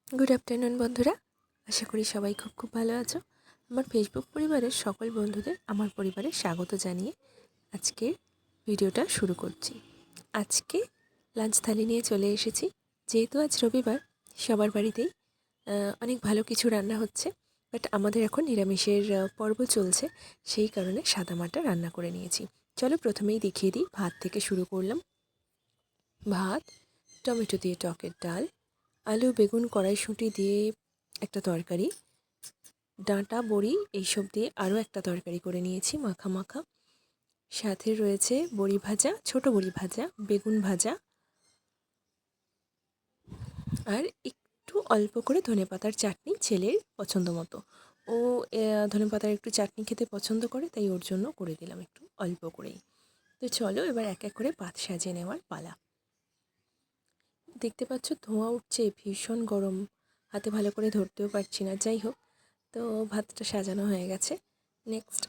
Good afternoon বন্ধুরা, আশা করি সবাই খুব ভালো আছো। আমার ফেসবুক পরিবারের সকল বন্ধুদের আমার পরিবারে স্বাগত জানিয়ে আজকের ভিডিওটা শুরু করছি। আজকে লাঞ্চ থালি নিয়ে চলে এসেছি। যেহেতু আজ রবিবার, সবার বাড়িতেই অনেক ভালো কিছু রান্না হচ্ছে, বাট আমাদের এখন নিরামিষের পর্ব চলছে, সেই কারণে সাদামাটা রান্না করে নিয়েছি। চলো প্রথমেই দেখিয়ে দিই, ভাত থেকে শুরু করলাম। ভাত, টমেটো দিয়ে টকের ডাল, আলু বেগুন কড়াইশুঁটি দিয়ে একটা তরকারি, ডাঁটা বড়ি এইসব দিয়ে আরও একটা তরকারি করে নিয়েছি মাখা মাখা। সাথে রয়েছে বড়ি ভাজা, ছোট বড়ি ভাজা, বেগুন ভাজা, আর একটু অল্প করে ধনেপাতার চাটনি, ছেলের পছন্দ মতো। ও ধনেপাতার একটু চাটনি খেতে পছন্দ করে, তাই ওর জন্য করে দিলাম একটু অল্প করেই। তো চলো এবার এক এক করে ভাত সাজিয়ে নেওয়ার পালা। দেখতে পাচ্ছ ধোঁয়া উঠছে, ভীষণ গরম, হাতে ভালো করে ধরতেও পারছি না। যাই হোক, তো ভাতটা সাজানো হয়ে গেছে। নেক্সট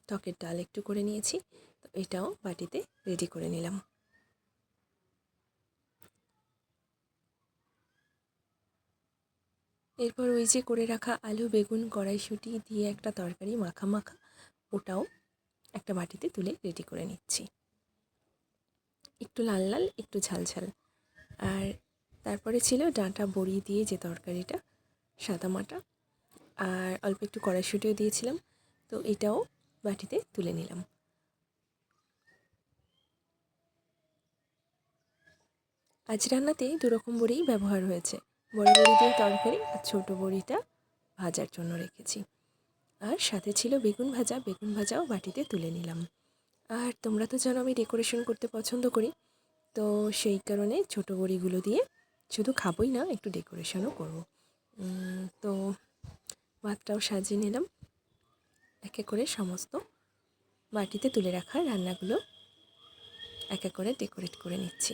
টকের ডাল একটু করে নিয়েছি, তো এটাও বাটিতে রেডি করে নিলাম। এরপর ওই যে করে রাখা আলু বেগুন কড়াইশুঁটি দিয়ে একটা তরকারি মাখা মাখা, ওটাও একটা বাটিতে তুলে রেডি করে নিচ্ছি। একটু লাল লাল, একটু ঝাল ঝাল। আর তারপরে ছিল ডাঁটা বড়ি দিয়ে যে তরকারিটা, সাদামাটা, আর অল্প একটু কড়াইশুঁটিও দিয়েছিলাম, তো এটাও বাটিতে তুলে নিলাম। আজ রান্নাতে দুরকম বড়িই ব্যবহার হয়েছে, বড় বড়ি দিয়ে তরকারি আর ছোটো বড়িটা ভাজার জন্য রেখেছি। আর সাথে ছিল বেগুন ভাজা, বেগুন ভাজাও বাটিতে তুলে নিলাম। আর তোমরা তো জানো আমি ডেকোরেশন করতে পছন্দ করি, তো সেই কারণে ছোটো বড়িগুলো দিয়ে শুধু খাবোই না, একটু ডেকোরেশনও করব। তো ভাতটাও সাজিয়ে নিলাম। এক এক করে সমস্ত বাটিতে তুলে রাখা রান্নাগুলো এক এক করে ডেকোরেট করে নিচ্ছি।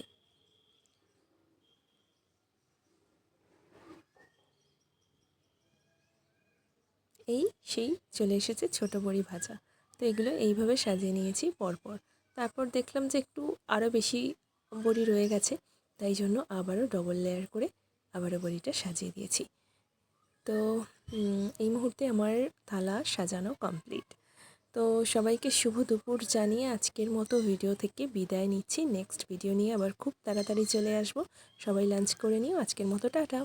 এই সেই চলে এসেছে ছোটো বড়ি ভাজা। তো এগুলো এইভাবে সাজিয়ে নিয়েছি পরপর। তারপর দেখলাম যে একটু আরও বেশি বড়ি রয়ে গেছে, তাই জন্য আবারও ডবল লেয়ার করে আবারও বড়িটা সাজিয়ে দিয়েছি। তো এই মুহূর্তে আমার থালা সাজানো কমপ্লিট। তো সবাইকে শুভ দুপুর জানিয়ে আজকের মতো ভিডিও থেকে বিদায় নিচ্ছি। নেক্সট ভিডিও নিয়ে আবার খুব তাড়াতাড়ি চলে আসবো। সবাই লাঞ্চ করে নিও। আজকের মতো টাটা।